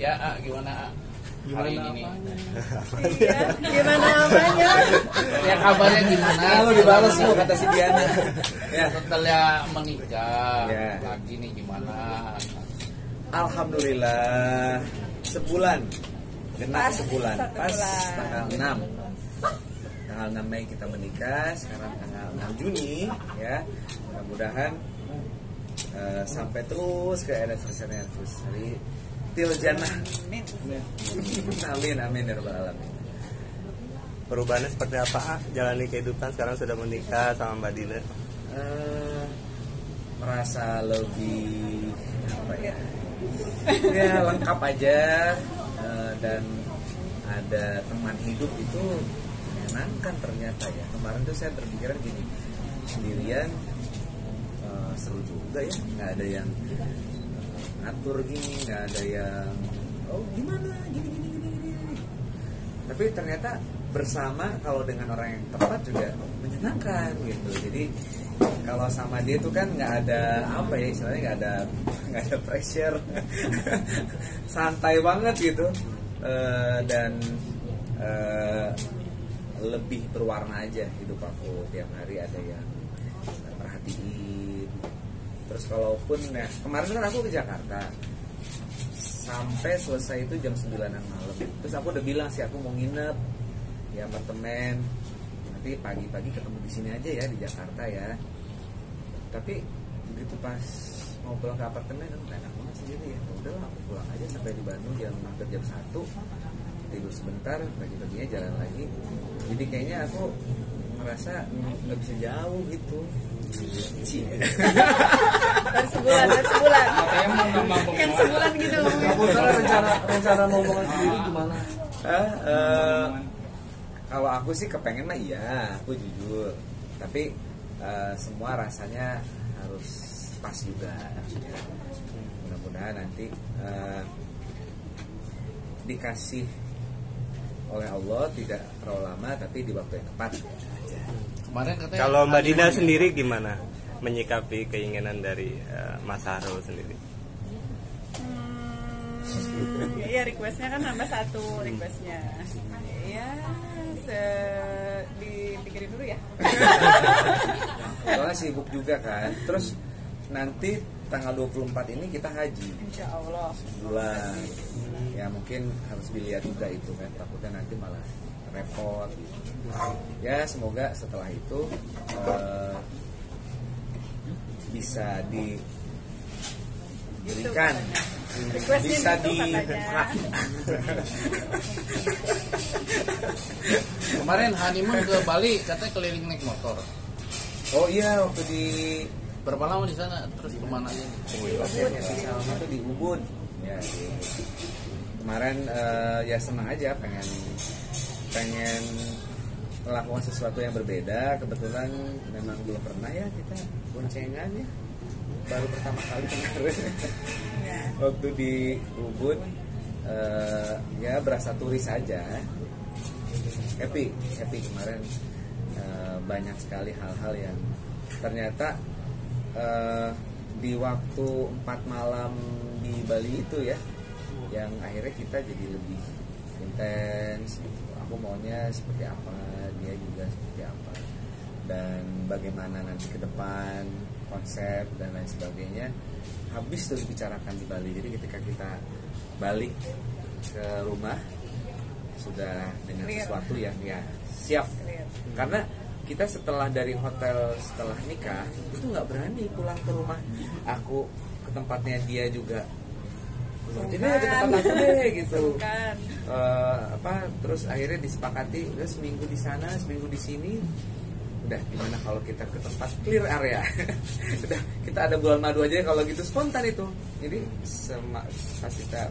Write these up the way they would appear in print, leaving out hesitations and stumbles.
Ya, gimana hari ini? Iya, gimana apanya? Ya kabarnya gimana? Lu dibalas lu kata si Diana. Ya setelah menikah Ya. lagi nih gimana? Alhamdulillah sebulan. Genap sebulan. Pas tanggal 6. Tanggal 6 Mei kita menikah, sekarang tanggal 6 Juni ya. Mudah-mudahan sampai terus ke anniversary til jannah. Amin amin ya rabbal alamin. Perubahannya seperti apa? Jalani kehidupan sekarang sudah menikah sama Mbak Dina. Merasa lebih apa ya? Ya lengkap aja, dan ada teman hidup itu menyenangkan ternyata ya. Kemarin tuh saya berpikiran gini, sendirian seru juga ya, nggak ada yang ngatur gini, nggak ada yang gimana gini. Tapi ternyata bersama kalau dengan orang yang tepat juga menyenangkan gitu. Jadi kalau sama dia tuh kan nggak ada apa ya istilahnya, nggak ada pressure, santai banget gitu, dan lebih berwarna aja hidup aku. Tiap hari ada yang perhatiin. Terus kalaupun ya kemarin kan aku ke Jakarta sampai selesai itu jam 9-an malam. Terus aku udah bilang sih aku mau nginep di apartemen, nanti pagi-pagi ketemu di sini aja ya di Jakarta ya. Tapi begitu pas mau pulang ke apartemen kan enak banget sendiri ya. Udah aku pulang aja sampai di Bandung hampir jam 1, tidur sebentar, pagi-paginya jalan lagi. Jadi kayaknya aku merasa nggak bisa jauh gitu. Baru sebulan. Kan sebulan gitu. rencana momongan sendiri gimana? Kalau aku sih kepengen mah iya, aku jujur. Tapi semua rasanya harus pas juga ya. Mudah-mudahan nanti dikasih oleh Allah tidak terlalu lama, tapi di waktu yang tepat aja. Kemarin katanya Kalau Mbak Dina sendiri gimana menyikapi keinginan dari Mas Harul sendiri? Iya, requestnya kan nambah satu requestnya. Ya, dipikirin dulu ya. Soalnya sibuk juga kan. Terus nanti tanggal 24 ini kita haji. Insya Allah. Sebulan. Ya mungkin harus dilihat juga itu kan. Takutnya nanti malah repot gitu. Ya semoga setelah itu bisa diberikan, bisa dibuka. kemarin honeymoon ke Bali katanya keliling naik motor. Oh iya, waktu di Berapa lama di sana? Terus kemana aja? Latihannya di Salma tuh di Ubud. Ya, kemarin ya senang aja, pengen melakukan sesuatu yang berbeda. Kebetulan memang belum pernah ya kita boncengan ya. Baru pertama kali kemarin waktu di Ubud, ya berasa turis aja. Happy kemarin, banyak sekali hal-hal yang ternyata di waktu 4 malam di Bali itu ya, yang akhirnya kita jadi lebih intens. Aku maunya seperti apa, dia juga seperti apa, dan bagaimana nanti ke depan konsep dan lain sebagainya habis terus dibicarakan di Bali. Jadi ketika kita balik ke rumah sudah dengan sesuatu yang ya siap. Karena kita setelah dari hotel setelah nikah itu nggak berani pulang ke rumah aku, ke tempatnya dia juga. Jadi ke tempat aku deh gitu. Terus akhirnya disepakati udah seminggu di sana, seminggu di sini. Udah gimana kalau kita ke tempat clear area. Udah kita ada bulan madu aja kalau gitu, spontan itu. Jadi pas kita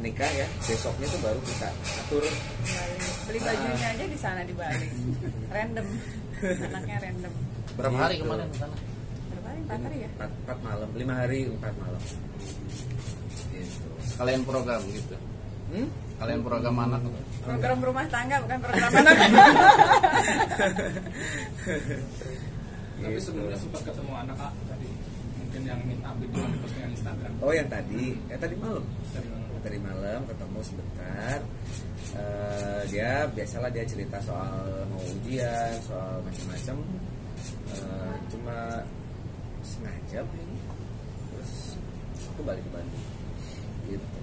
nikah ya, besoknya tuh baru kita atur. Beli bajunya aja di sana di Bali. Random. Anaknya random. Berapa hari kemarin ke sana? Berapa hari? 4 hari ya? 4 malam, 5 hari 4 malam. Gitu. Kalian program gitu. Kalian program anak. Program rumah tangga bukan program anak. Tapi sebelumnya sempat ketemu anak tadi. mungkin yang minta video di postingan Instagram. Oh yang tadi malam. Dari mana? Tadi malam ketemu sebentar. Dia biasalah dia cerita soal mau ujian, soal macam-macam. Cuma setengah jam ini. Terus aku balik ke Bandung. Gitu.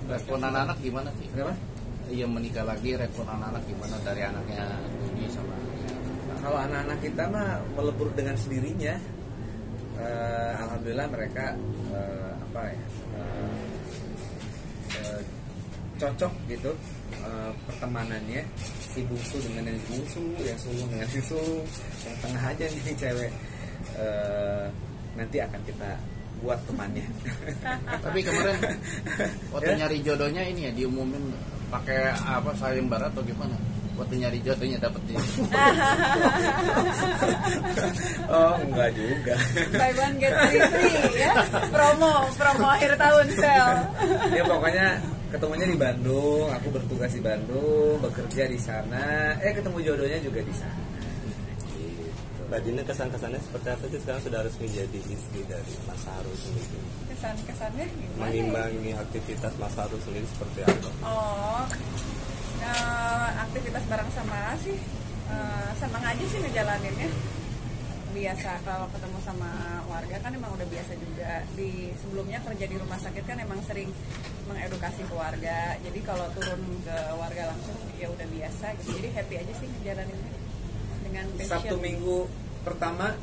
Respon anak-anak gimana sih? Kenapa? Iya menikah lagi, respon anak-anak gimana dari anaknya Rudy sama Kalau anak-anak kita mah melebur dengan sendirinya. Alhamdulillah mereka cocok gitu pertemanannya, si bungsu dengan yang bungsu, yang sulung dengan si sulung, yang tengah aja nih cewek. Nanti akan kita buat temannya. Tapi kemarin waktu nyari jodohnya ini ya diumumin pakai apa sayembara atau gimana? Waktu nyari jodohnya dapet dia. Oh enggak juga. Buy one get free ya. Promo akhir tahun sale. Ya pokoknya ketemunya di Bandung, aku bertugas di Bandung, bekerja di sana. Ketemu jodohnya juga di sana. Mbak Dina kesan-kesannya seperti apa sih sekarang sudah resmi jadi istri dari Mas Haru sendiri? Kesan-kesannya gimana? Mengimbangi aktivitas Mas Haru sendiri seperti apa? Aktivitas bareng sama sih senang aja sih ngejalaninnya. Biasa kalau ketemu sama warga kan emang udah biasa juga. Di sebelumnya kerja di rumah sakit kan emang sering mengedukasi keluarga. Jadi kalau turun ke warga langsung ya udah biasa gitu. Jadi happy aja sih ngejalaninnya dengan passion. Sabtu Minggu pertama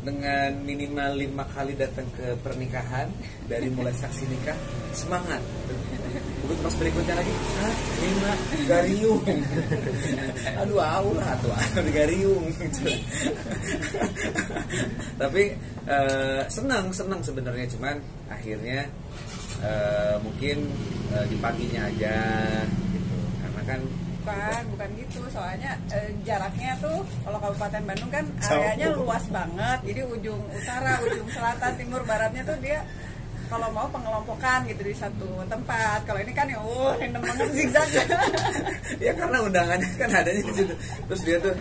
dengan minimal 5 kali datang ke pernikahan dari mulai saksi nikah, semangat. Begitu pas berikutnya lagi 5 gariung. Aduh aulah tuh gariung. Tapi senang sebenarnya, cuman akhirnya mungkin di paginya aja gitu. Karena kan bukan gitu, soalnya jaraknya tuh kalau Kabupaten Bandung kan areanya luas banget, jadi ujung utara, ujung selatan, timur, baratnya tuh dia kalau mau pengelompokan gitu di satu tempat. Kalau ini kan ya random banget zigzag. Ya karena undangannya kan adanya di situ. Terus dia tuh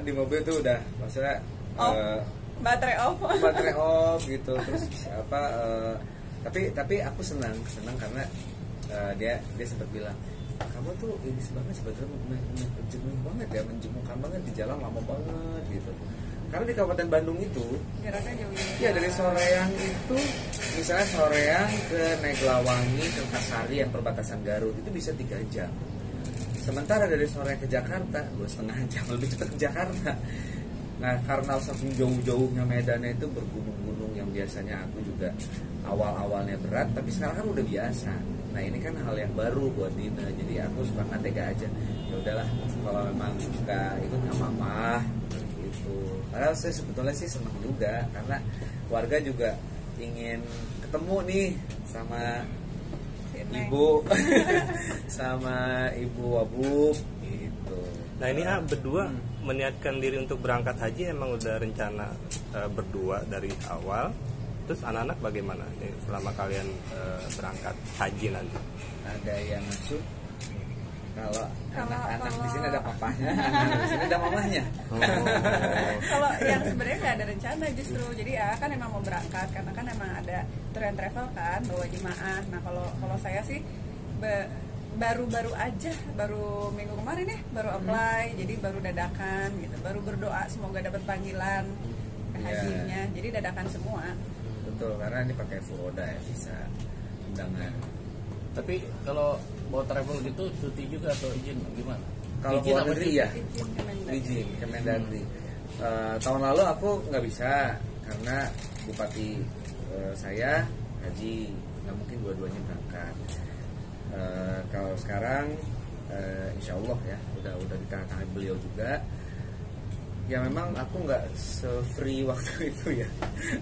di mobil tuh udah maksudnya baterai off gitu. Terus tapi aku senang karena dia sempat bilang, kamu tuh ini banget sebetulnya menjemuh banget ya, menjemukan banget di jalan lama banget gitu. Karena di Kabupaten Bandung itu jaraknya jauh. Iya dari Soreang itu misalnya Soreang ke Neglawangi ke Kasari yang perbatasan Garut itu bisa 3 jam. Sementara dari Soreang ke Jakarta 2,5 jam, lebih cepat ke Jakarta. Nah karena saking jauh-jauhnya medannya itu bergunung-gunung yang biasanya aku juga awal-awalnya berat, tapi sekarang kan udah biasa. Nah ini kan hal yang baru buat Dina, jadi aku suka nggak tega aja. Ya udahlah, kalau memang nggak ikut nggak apa-apa gitu. Padahal saya sebetulnya sih senang juga karena warga juga ingin ketemu nih sama ibu, sama ibu Wabub gitu. Nah ini berdua meniatkan diri untuk berangkat haji, emang udah rencana berdua dari awal. Terus anak-anak bagaimana nih selama kalian berangkat haji nanti? Ada yang masuk. Kalau anak-anak di sini ada papanya, anak di sini ada mamanya. Kalau yang sebenarnya nggak ada rencana justru, jadi ya kan emang mau berangkat karena kan emang ada tour and travel kan bawa jemaah. Nah kalau saya sih baru aja, baru minggu kemarin ya baru apply, jadi baru dadakan gitu, baru berdoa semoga dapat panggilan ke hajinya, jadi dadakan semua. Betul, karena ini pakai full ya, visa undangan. Tapi kalau mau travel gitu cuti juga atau izin gimana? Kalau izin luar negeri ya Izin Kemendagri. Tahun lalu aku nggak bisa karena bupati saya haji, nggak mungkin dua-duanya berangkat. Kalau sekarang insya Allah ya udah di tangan beliau juga. Ya memang aku nggak se-free waktu itu ya.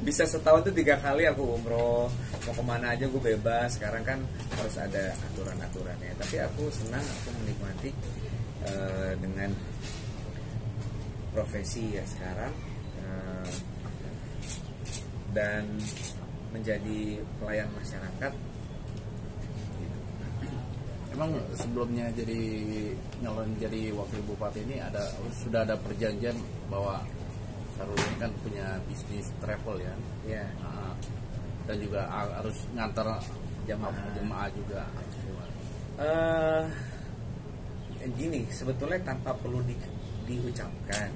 Bisa setahun tuh 3 kali aku umroh, mau kemana aja gue bebas. Sekarang kan harus ada aturan-aturannya. Tapi aku senang, aku menikmati dengan profesi ya sekarang, dan menjadi pelayan masyarakat. Emang sebelumnya jadi nyalon jadi wakil bupati ini sudah ada perjanjian bahwa Sarul ini kan punya bisnis travel ya. Ya, Dan juga harus ngantar jemaah juga. Gini, sebetulnya tanpa perlu diucapkan,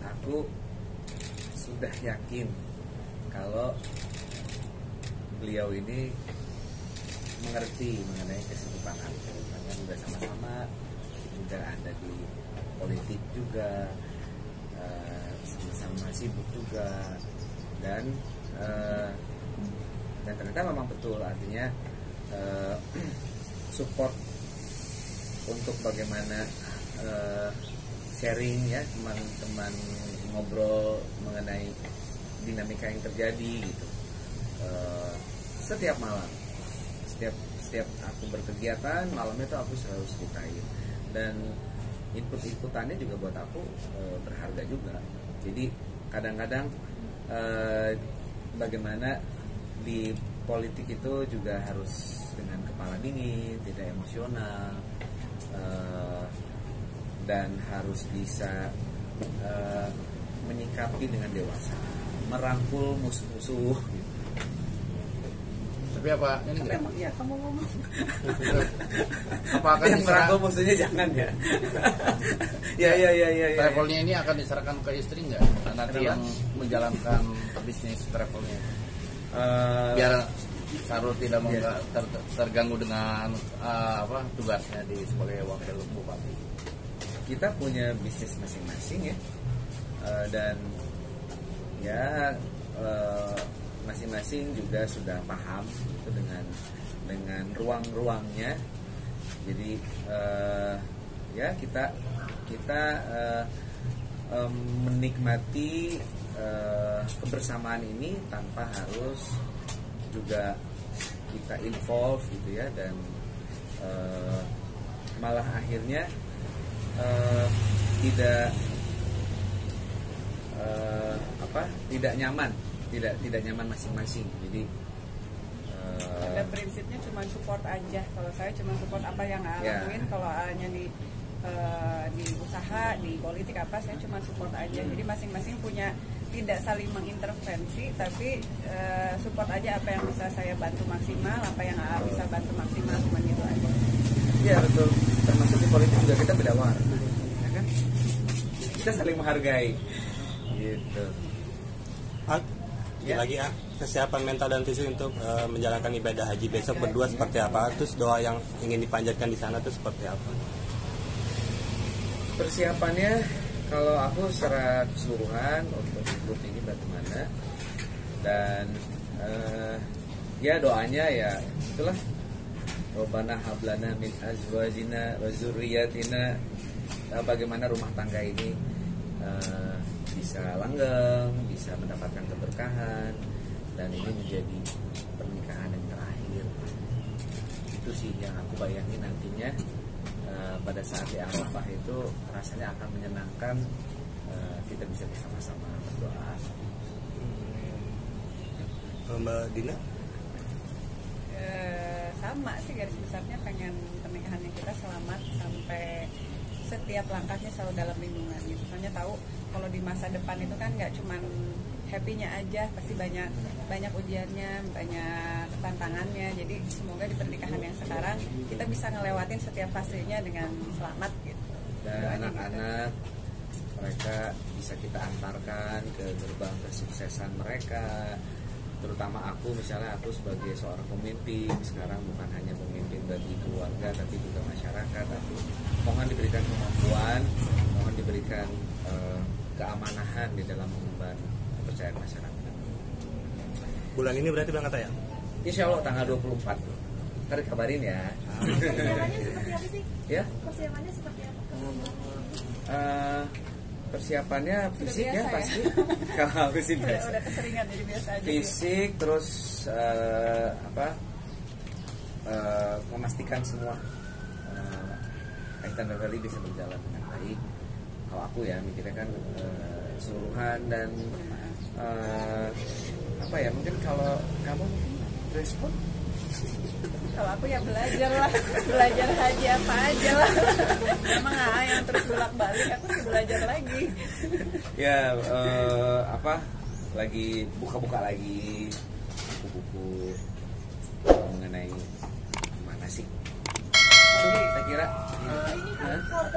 aku sudah yakin kalau beliau ini mengerti mengenai kesibukan aku, karena sudah sama-sama juga ada di politik juga, sama-sama sibuk juga, dan ternyata memang betul, artinya support untuk bagaimana sharing ya, teman-teman ngobrol mengenai dinamika yang terjadi gitu. Setiap malam, setiap aku berkegiatan malamnya tuh aku selalu ceritain, dan inputannya juga buat aku berharga juga. Jadi kadang-kadang bagaimana di politik itu juga harus dengan kepala dingin, tidak emosional, dan harus bisa menyikapi dengan dewasa, merangkul musuh-musuh gitu. Tapi apa ini enggak? Emang iya kamu ngomong. Apa akan Yang merangkul musuhnya jangan ya. ya. travelnya ini akan diserahkan ke istri nggak? Nanti yang menjalankan bisnis travelnya. Biar Sarul tidak terganggu dengan tugasnya sebagai wakil bupati. Kita punya bisnis masing-masing ya, dan ya masing-masing juga sudah paham itu dengan ruang-ruangnya. Jadi ya kita menikmati kebersamaan ini tanpa harus juga kita involve gitu ya, dan malah akhirnya tidak nyaman masing-masing. Jadi Ada prinsipnya cuma support aja. Kalau saya cuma support apa yang lakuin. Kalau hanya di usaha, di politik apa, saya cuma support aja. Jadi masing-masing punya, tidak saling mengintervensi, tapi support aja apa yang bisa saya bantu maksimal, apa yang bisa bantu maksimal, cuma itu aja. Iya betul. Termasuk di politik juga kita beda warna, ya kan? Kita saling menghargai, gitu. Lagi ya, kesiapan mental dan fisik untuk menjalankan ibadah haji besok berdua seperti apa? Terus doa yang ingin dipanjatkan di sana itu seperti apa? Persiapannya kalau aku secara keseluruhan untuk ikut ini bagaimana, dan ya doanya ya itulah, Rabbana hablana min azwajina wa dzurriyyatina, bagaimana rumah tangga ini bisa langgeng, bisa mendapatkan keberkahan, dan ini menjadi pernikahan yang terakhir. Itu sih yang aku bayangin nantinya. Pada saat di Arafah itu rasanya akan menyenangkan, kita bisa bersama-sama berdoa. Mbak Dina? Sama sih, garis besarnya pengen pernikahannya kita selamat sampai setiap langkahnya selalu dalam lindungan gitu. Soalnya tahu kalau di masa depan itu kan nggak cuman happy-nya aja, pasti banyak ujiannya, banyak tantangannya. Jadi semoga di pernikahan yang sekarang kita bisa ngelewatin setiap fasenya dengan selamat gitu. Dan anak-anak mereka bisa kita antarkan ke gerbang kesuksesan mereka. Terutama aku, misalnya aku sebagai seorang pemimpin sekarang, bukan hanya pemimpin bagi keluarga tapi juga masyarakat. Aku mohon diberikan kemampuan, mohon diberikan keamanahan di dalam mengemban kepercayaan masyarakat. Bulan ini berarti berangkat ya? Insya Allah tanggal 24. Ntar kabarin ya. Persiapannya seperti apa sih? Ya? Persiapannya seperti apa? Persiapannya fisik ya biasa, pasti. Kalau aku sih biasa. Udah keseringan jadi biasa aja. Fisik, terus memastikan semua kaitan rally bisa berjalan dengan baik. Kalau aku ya mikirnya kan keseluruhan, dan mungkin kalau kamu mungkin respon. Kalau aku ya belajar haji apa aja lah. Emang yang terus bolak-balik, aku sih belajar lagi. Ya lagi buka-buka lagi buku-buku mengenai mana sih? Saya kira ini kan kalau